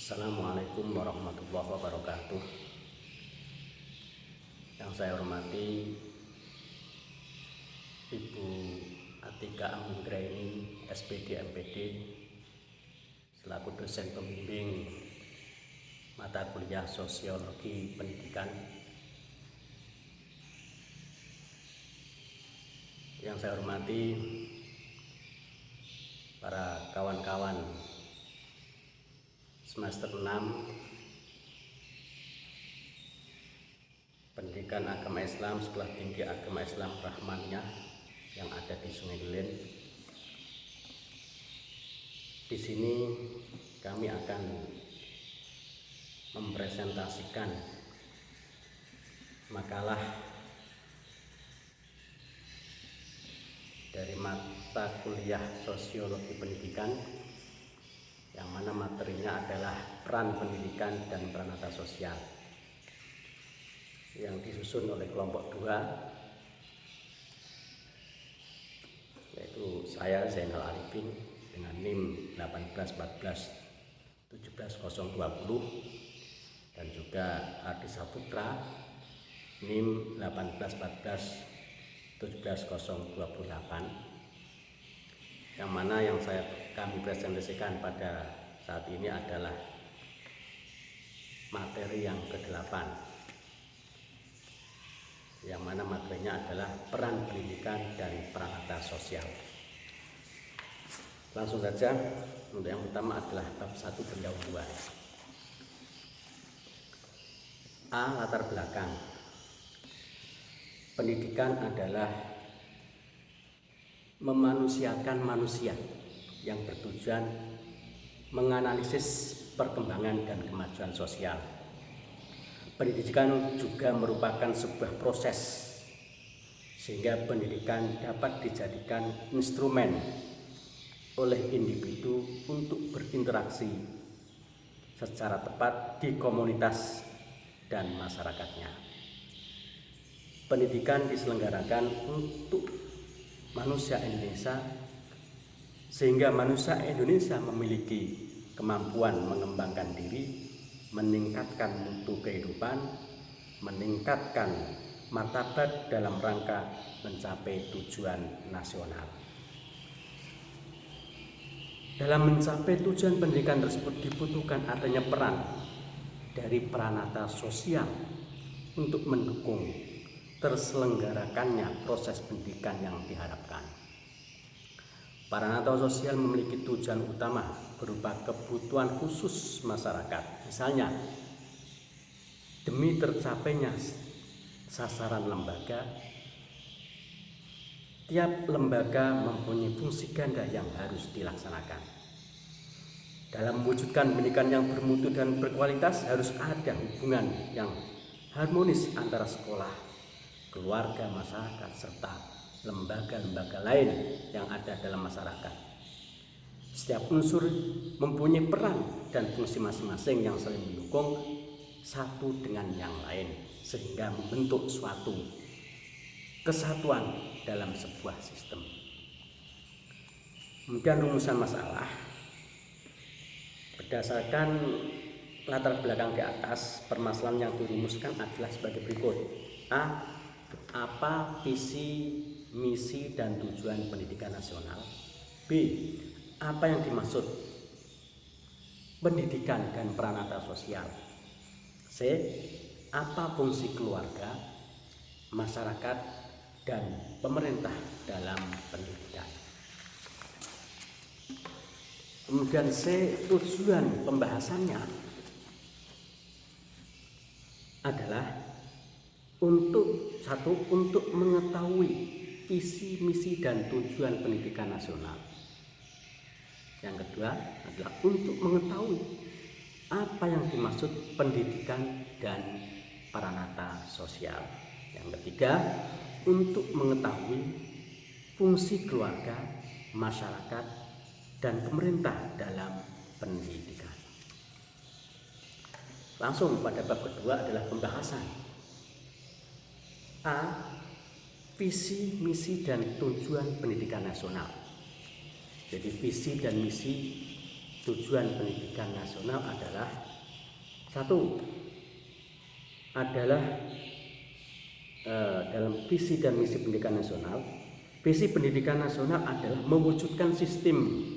Assalamualaikum warahmatullahi wabarakatuh. Yang saya hormati Ibu Atika Anggraini, SPD MPD, selaku dosen pembimbing mata kuliah Sosiologi Pendidikan. Yang saya hormati para kawan-kawan semester 6 Pendidikan Agama Islam Sekolah Tinggi Agama Islam Rahmaniyah yang ada di Sungai Delen. Di sini kami akan mempresentasikan makalah dari mata kuliah Sosiologi Pendidikan, yang mana materinya adalah peran pendidikan dan peranata sosial, yang disusun oleh kelompok 2, yaitu saya Zainal Arifin dengan NIM 181417020 dan juga Ardi Saputra NIM 181417028, yang mana yang kami presentasikan pada saat ini adalah materi yang ke-8, yang mana materinya adalah peran pendidikan dan peranata sosial. Langsung saja, untuk yang pertama adalah bab 1 pendahuluan. A. Latar belakang. Pendidikan adalah memanusiakan manusia yang bertujuan menganalisis perkembangan dan kemajuan sosial. Pendidikan juga merupakan sebuah proses sehingga pendidikan dapat dijadikan instrumen oleh individu untuk berinteraksi secara tepat di komunitas dan masyarakatnya. Pendidikan diselenggarakan untuk manusia Indonesia sehingga manusia Indonesia memiliki kemampuan mengembangkan diri, meningkatkan mutu kehidupan, meningkatkan martabat dalam rangka mencapai tujuan nasional. Dalam mencapai tujuan pendidikan tersebut dibutuhkan adanya peran dari peranata sosial untuk mendukung terselenggarakannya proses pendidikan yang diharapkan. Peranata sosial memiliki tujuan utama berupa kebutuhan khusus masyarakat. Misalnya, demi tercapainya sasaran lembaga, tiap lembaga mempunyai fungsi ganda yang harus dilaksanakan. Dalam mewujudkan pendidikan yang bermutu dan berkualitas, harus ada hubungan yang harmonis antara sekolah, keluarga, masyarakat, serta lembaga-lembaga lain yang ada dalam masyarakat. Setiap unsur mempunyai peran dan fungsi masing-masing yang saling mendukung satu dengan yang lain, sehingga membentuk suatu kesatuan dalam sebuah sistem. Kemudian rumusan masalah berdasarkan latar belakang di atas, permasalahan yang dirumuskan adalah sebagai berikut. A. Apa visi, misi, dan tujuan pendidikan nasional? B. Apa yang dimaksud pendidikan dan peranata sosial? C. Apa fungsi keluarga, masyarakat, dan pemerintah dalam pendidikan? Kemudian C. Tujuan pembahasannya adalah untuk mengetahui visi, misi, dan tujuan pendidikan nasional. Yang kedua adalah untuk mengetahui apa yang dimaksud pendidikan dan peranata sosial. Yang ketiga, untuk mengetahui fungsi keluarga, masyarakat, dan pemerintah dalam pendidikan. Langsung pada bab kedua adalah pembahasan. A. Visi, misi, dan tujuan pendidikan nasional. Jadi visi dan misi tujuan pendidikan nasional adalah satu, adalah dalam visi dan misi pendidikan nasional. Visi pendidikan nasional adalah mewujudkan sistem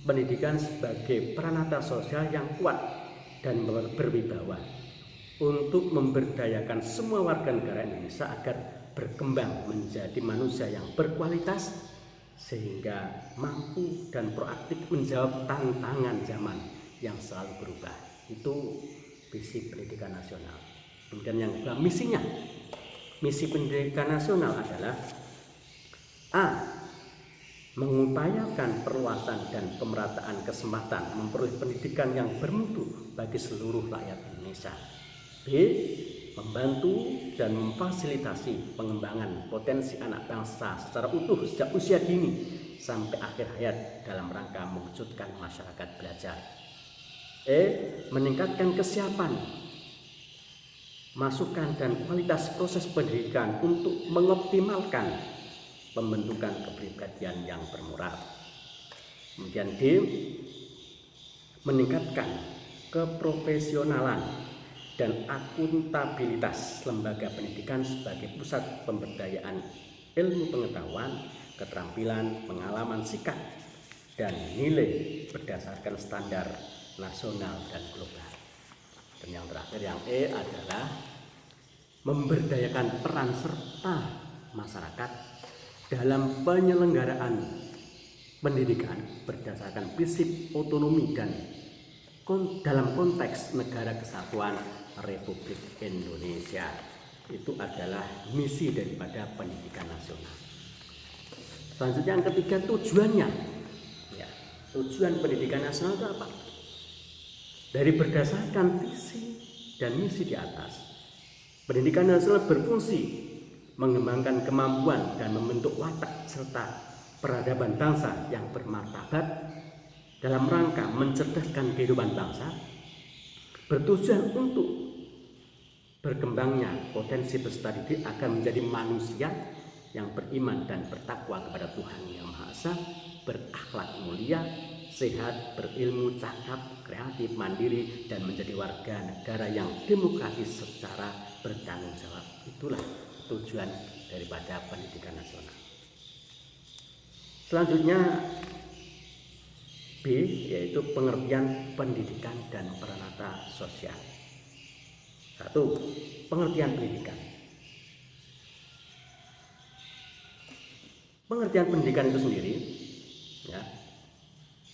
pendidikan sebagai peranata sosial yang kuat dan berwibawa untuk memberdayakan semua warga negara Indonesia agar berkembang menjadi manusia yang berkualitas sehingga mampu dan proaktif menjawab tantangan zaman yang selalu berubah. Itu visi pendidikan nasional. Kemudian yang kedua, misinya. Misi pendidikan nasional adalah A. Mengupayakan perluasan dan pemerataan kesempatan memperoleh pendidikan yang bermutu bagi seluruh rakyat Indonesia. B. Membantu dan memfasilitasi pengembangan potensi anak bangsa secara utuh sejak usia dini sampai akhir hayat dalam rangka mewujudkan masyarakat belajar. E. Meningkatkan kesiapan, masukan dan kualitas proses pendidikan untuk mengoptimalkan pembentukan kepribadian yang bermoral. Kemudian D. Meningkatkan keprofesionalan dan akuntabilitas lembaga pendidikan sebagai pusat pemberdayaan ilmu pengetahuan, keterampilan, pengalaman, sikap, dan nilai berdasarkan standar nasional dan global. Dan yang terakhir, yang E, adalah memberdayakan peran serta masyarakat dalam penyelenggaraan pendidikan berdasarkan prinsip otonomi dan dalam konteks negara kesatuan Republik Indonesia. Itu adalah misi daripada pendidikan nasional. Selanjutnya yang ketiga, tujuannya. Ya, tujuan pendidikan nasional itu apa? Dari berdasarkan visi dan misi di atas, pendidikan nasional berfungsi mengembangkan kemampuan dan membentuk watak serta peradaban bangsa yang bermartabat dalam rangka mencerdaskan kehidupan bangsa, bertujuan untuk berkembangnya potensi peserta didik agar menjadi manusia yang beriman dan bertakwa kepada Tuhan Yang Maha Esa, berakhlak mulia, sehat, berilmu, cakap, kreatif, mandiri, dan menjadi warga negara yang demokratis secara bertanggung jawab. Itulah tujuan daripada pendidikan nasional. Selanjutnya B, yaitu pengertian pendidikan dan peranata sosial. 1. Pengertian pendidikan. Pengertian pendidikan itu sendiri, ya,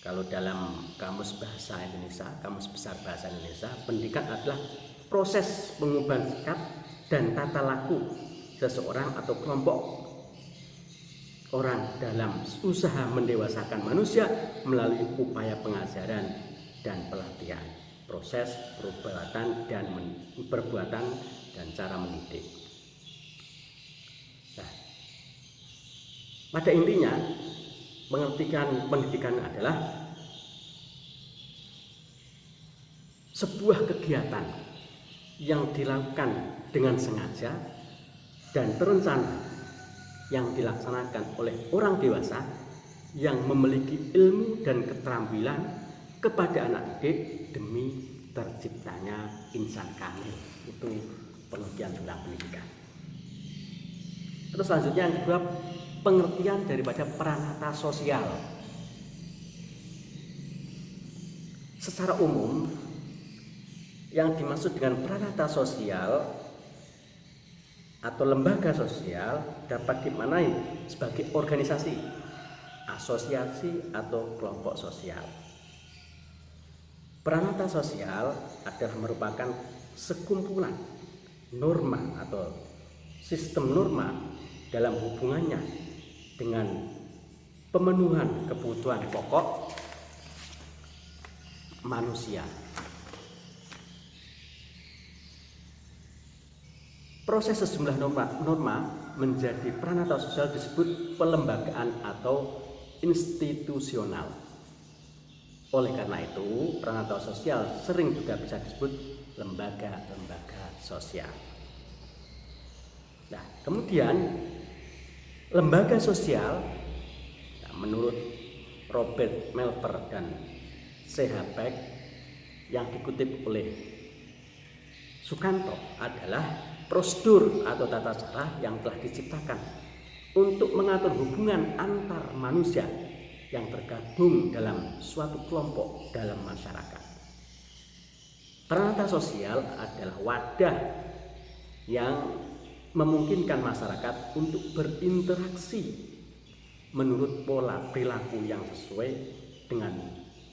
kalau dalam Kamus Bahasa Indonesia, Kamus Besar Bahasa Indonesia, pendidikan adalah proses pengubahan sikap dan tata laku seseorang atau kelompok orang dalam usaha mendewasakan manusia melalui upaya pengajaran dan pelatihan, proses perbuatan dan cara mendidik. Nah, pada intinya pengertian pendidikan adalah sebuah kegiatan yang dilakukan dengan sengaja dan terencana yang dilaksanakan oleh orang dewasa yang memiliki ilmu dan keterampilan kepada anak didik demi terciptanya insan kamil. Itu pengertian tentang pendidikan. Terus selanjutnya yang kedua, pengertian daripada peranata sosial. Secara umum, yang dimaksud dengan peranata sosial atau lembaga sosial dapat dimaknai sebagai organisasi, asosiasi, atau kelompok sosial. Peranata sosial adalah merupakan sekumpulan norma atau sistem norma dalam hubungannya dengan pemenuhan kebutuhan pokok manusia. Proses sejumlah norma menjadi peranata sosial disebut pelembagaan atau institusional. Oleh karena itu, peranata sosial sering juga bisa disebut lembaga-lembaga sosial. Nah, kemudian lembaga sosial, menurut Robert Melver dan CH Beck yang dikutip oleh Sukanto adalah prosedur atau tata cara yang telah diciptakan untuk mengatur hubungan antar manusia yang tergabung dalam suatu kelompok dalam masyarakat. Peranata sosial adalah wadah yang memungkinkan masyarakat untuk berinteraksi menurut pola perilaku yang sesuai dengan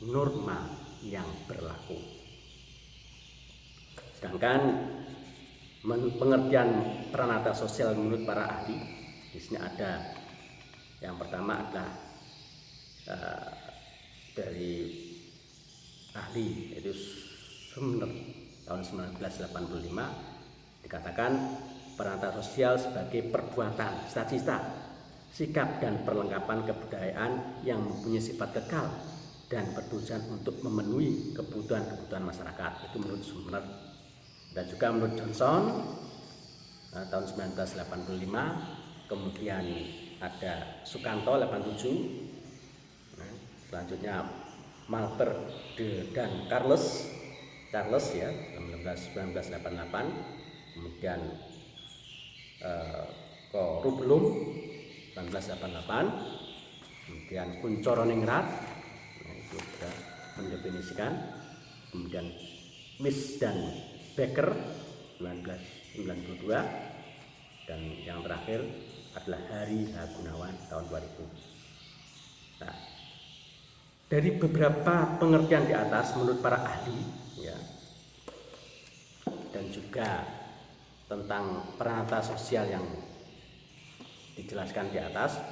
norma yang berlaku. Sedangkan pengertian peranata sosial menurut para ahli, di sini ada yang pertama adalah dari ahli yaitu Sumner tahun 1985, dikatakan peranata sosial sebagai perbuatan, cita-cita, sikap dan perlengkapan kebudayaan yang mempunyai sifat kekal dan bertujuan untuk memenuhi kebutuhan-kebutuhan masyarakat. Itu menurut Sumner. Dan juga menurut Johnson tahun 1985, kemudian ada Sukanto 87, selanjutnya Malper dan Charles ya 1988, kemudian Korublum 1988, kemudian Kuncoroningrat itu sudah mendefinisikan, kemudian Miss dan Becker 1992, dan yang terakhir adalah Hari H. Gunawan tahun 2000. Nah, dari beberapa pengertian di atas menurut para ahli ya, dan juga tentang peranata sosial yang dijelaskan di atas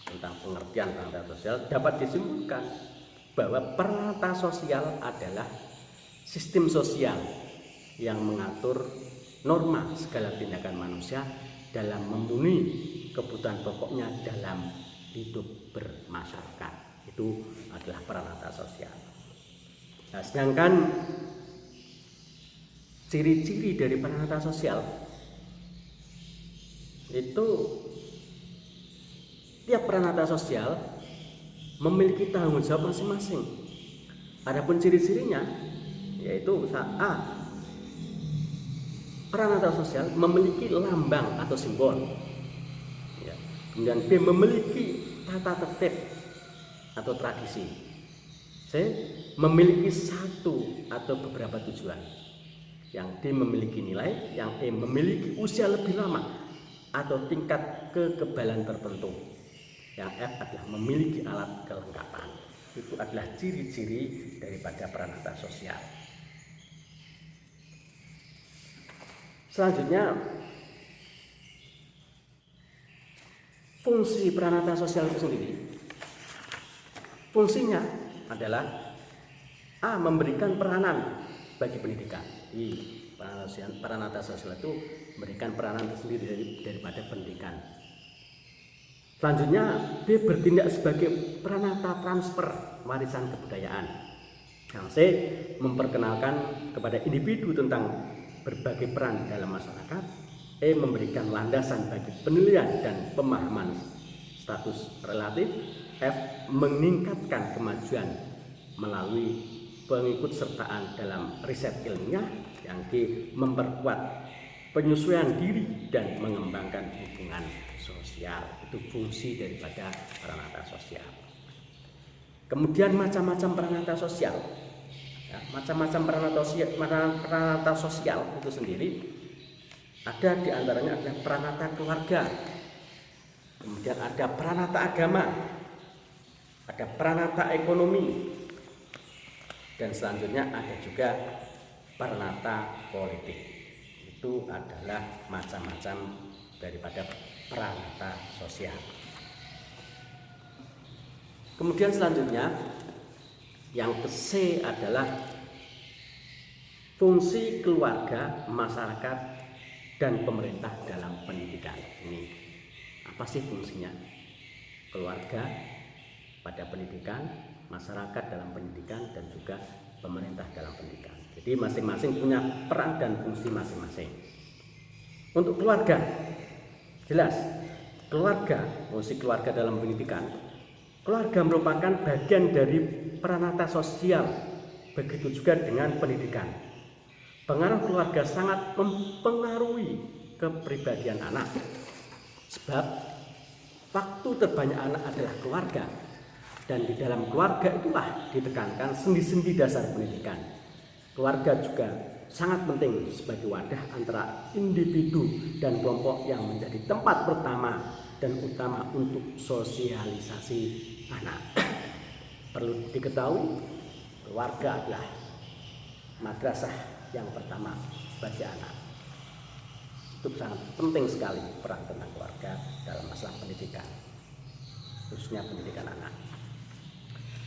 tentang pengertian peranata sosial, dapat disimpulkan bahwa peranata sosial adalah sistem sosial yang mengatur norma segala tindakan manusia dalam memenuhi kebutuhan pokoknya dalam hidup bermasyarakat. Itu adalah peranata sosial. Nah, sedangkan ciri-ciri dari peranata sosial itu, tiap peranata sosial memiliki tanggung jawab masing-masing. Adapun ciri-cirinya yaitu A, peranata sosial memiliki lambang atau simbol ya. Kemudian B, memiliki tata tertib atau tradisi. C, memiliki satu atau beberapa tujuan. Yang D, memiliki nilai. Yang E, memiliki usia lebih lama atau tingkat kekebalan tertentu. Yang F adalah memiliki alat kelengkapan. Itu adalah ciri-ciri daripada peranata sosial. Selanjutnya, fungsi peranata sosial itu sendiri. Fungsinya adalah A, memberikan peranan bagi pendidikan. Di peranata sosial itu memberikan peranan tersendiri daripada pendidikan. Selanjutnya, B, bertindak sebagai peranata transfer warisan kebudayaan. Yang C, memperkenalkan kepada individu tentang berbagai peran dalam masyarakat. E, memberikan landasan bagi penilaian dan pemahaman status relatif. F, meningkatkan kemajuan melalui pengikutsertaan dalam riset ilmiah. Yang G, memperkuat penyesuaian diri dan mengembangkan hubungan sosial. Itu fungsi daripada peranata sosial. Kemudian macam-macam peranata sosial. Ya, macam-macam peranata sosial itu sendiri ada, diantaranya ada peranata keluarga, kemudian ada peranata agama, ada peranata ekonomi, dan selanjutnya ada juga peranata politik. Itu adalah macam-macam daripada peranata sosial. Kemudian selanjutnya yang ke-C adalah fungsi keluarga, masyarakat, dan pemerintah dalam pendidikan. Ini apa sih fungsinya? Keluarga pada pendidikan, masyarakat dalam pendidikan, dan juga pemerintah dalam pendidikan. Jadi masing-masing punya peran dan fungsi masing-masing. Untuk keluarga, jelas keluarga, fungsi keluarga dalam pendidikan Keluarga merupakan bagian dari peranata sosial, begitu juga dengan pendidikan. Pengaruh keluarga sangat mempengaruhi kepribadian anak. Sebab waktu terbanyak anak adalah keluarga, dan di dalam keluarga itulah ditekankan sendi-sendi dasar pendidikan. Keluarga juga sangat penting sebagai wadah antara individu dan kelompok yang menjadi tempat pertama dan utama untuk sosialisasi anak. Perlu diketahui, keluarga adalah madrasah yang pertama bagi anak. Itu sangat penting sekali peran tentang keluarga dalam masalah pendidikan, khususnya pendidikan anak.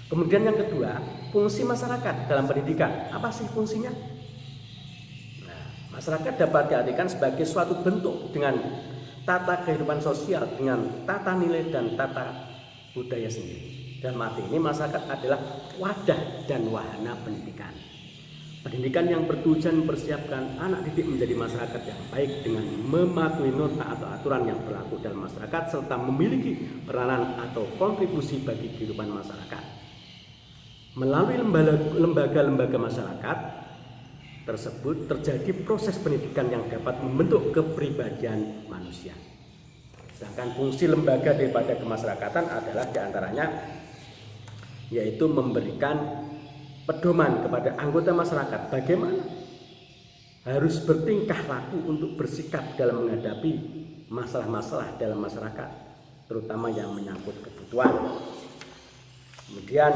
Kemudian yang kedua, fungsi masyarakat dalam pendidikan. Apa sih fungsinya? Nah, masyarakat dapat diartikan sebagai suatu bentuk dengan tata kehidupan sosial, dengan tata nilai dan tata budaya sendiri. Dalam arti ini masyarakat adalah wadah dan wahana pendidikan. Pendidikan yang bertujuan mempersiapkan anak didik menjadi masyarakat yang baik dengan mematuhi norma atau aturan yang berlaku dalam masyarakat serta memiliki peranan atau kontribusi bagi kehidupan masyarakat. Melalui lembaga-lembaga masyarakat tersebut terjadi proses pendidikan yang dapat membentuk kepribadian manusia. Sedangkan fungsi lembaga daripada kemasyarakatan adalah diantaranya yaitu memberikan pedoman kepada anggota masyarakat bagaimana harus bertingkah laku untuk bersikap dalam menghadapi masalah-masalah dalam masyarakat, terutama yang menyangkut kebutuhan. Kemudian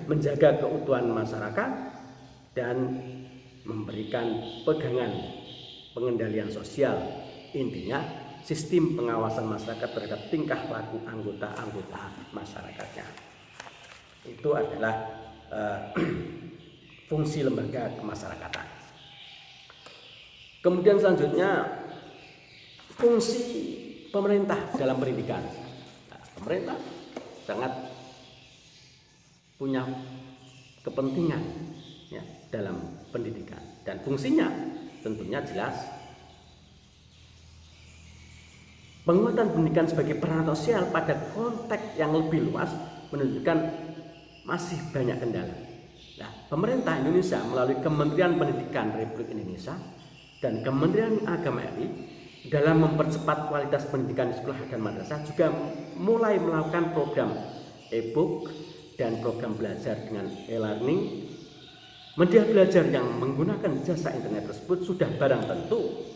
menjaga keutuhan masyarakat dan memberikan pegangan pengendalian sosial. Intinya sistem pengawasan masyarakat terhadap tingkah laku anggota-anggota masyarakatnya. Itu adalah fungsi lembaga kemasyarakatan. Kemudian selanjutnya fungsi pemerintah dalam pendidikan. Nah, pemerintah sangat punya kepentingan ya, dalam pendidikan, dan fungsinya tentunya jelas. Penguatan pendidikan sebagai peran sosial pada konteks yang lebih luas menunjukkan masih banyak kendala. Nah, pemerintah Indonesia melalui Kementerian Pendidikan Republik Indonesia dan Kementerian Agama RI dalam mempercepat kualitas pendidikan di sekolah dan madrasah juga mulai melakukan program e-book dan program belajar dengan e-learning. Media belajar yang menggunakan jasa internet tersebut sudah barang tentu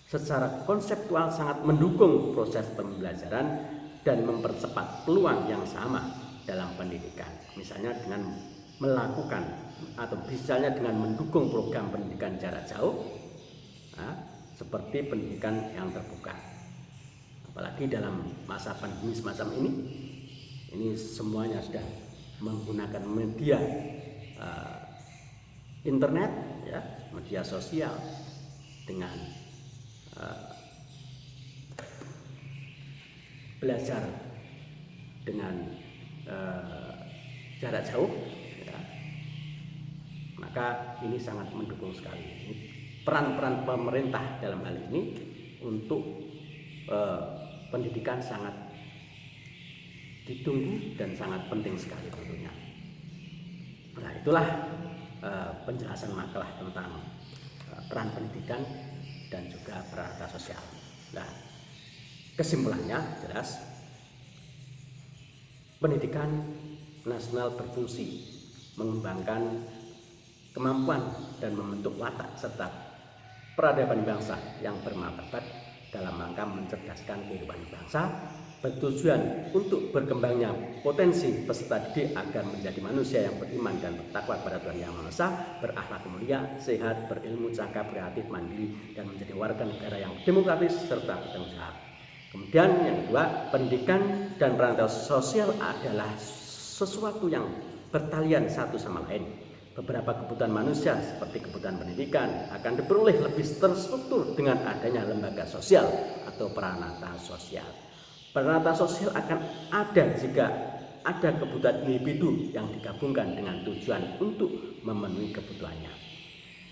secara konseptual sangat mendukung proses pembelajaran dan mempercepat peluang yang sama dalam pendidikan. Misalnya dengan melakukan atau misalnya dengan mendukung program pendidikan jarak jauh, seperti pendidikan yang terbuka. Apalagi dalam masa pandemi semacam ini semuanya sudah menggunakan media internet, ya, media sosial dengan belajar dengan jarak jauh, ya. Maka ini sangat mendukung sekali. Ini peran-peran pemerintah dalam hal ini untuk pendidikan sangat ditunggu dan sangat penting sekali tentunya. Nah, itulah penjelasan makalah tentang peran pendidikan dan juga peranata sosial. Nah, kesimpulannya jelas, pendidikan nasional berfungsi mengembangkan kemampuan dan membentuk watak serta peradaban bangsa yang bermartabat dalam rangka mencerdaskan kehidupan bangsa, bertujuan untuk berkembangnya potensi peserta didik agar menjadi manusia yang beriman dan bertakwa kepada Tuhan Yang Maha Esa, berakhlak mulia, sehat, berilmu, cakap, kreatif, mandiri, dan menjadi warga negara yang demokratis serta bertanggung jawab. Kemudian yang kedua, pendidikan dan peranata sosial adalah sesuatu yang bertalian satu sama lain. Beberapa kebutuhan manusia seperti kebutuhan pendidikan akan diperoleh lebih terstruktur dengan adanya lembaga sosial atau peranata sosial. Peranata sosial akan ada jika ada kebutuhan individu yang digabungkan dengan tujuan untuk memenuhi kebutuhannya.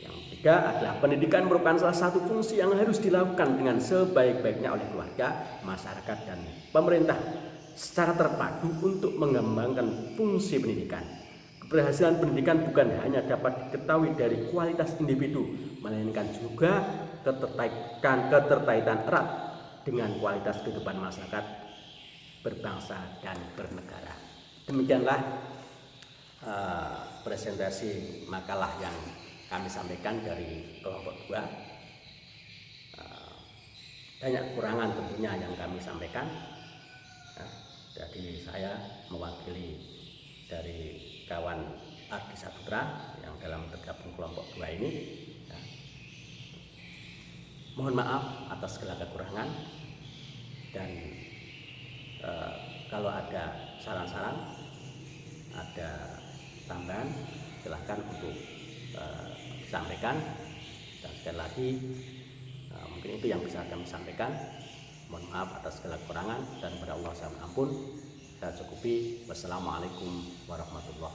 Yang Ketiga adalah pendidikan merupakan salah satu fungsi yang harus dilakukan dengan sebaik-baiknya oleh keluarga, masyarakat, dan pemerintah secara terpadu untuk mengembangkan fungsi pendidikan. Keberhasilan pendidikan bukan hanya dapat diketahui dari kualitas individu, melainkan juga keterkaitan erat dengan kualitas kehidupan masyarakat, berbangsa, dan bernegara. Demikianlah presentasi makalah yang kami sampaikan dari kelompok 2. Banyak kekurangan tentunya yang kami sampaikan. Jadi saya mewakili dari kawan Ardi Saputra yang dalam tergabung kelompok 2 ini. Mohon maaf atas segala kekurangan, dan kalau ada saran-saran, ada tambahan, silahkan untuk disampaikan. Dan sekali lagi mungkin itu yang bisa kami sampaikan. Mohon maaf atas segala kekurangan, dan kepada Allah saya mohon ampun. Saya cukupi. Wassalamualaikum warahmatullahi wabarakatuh.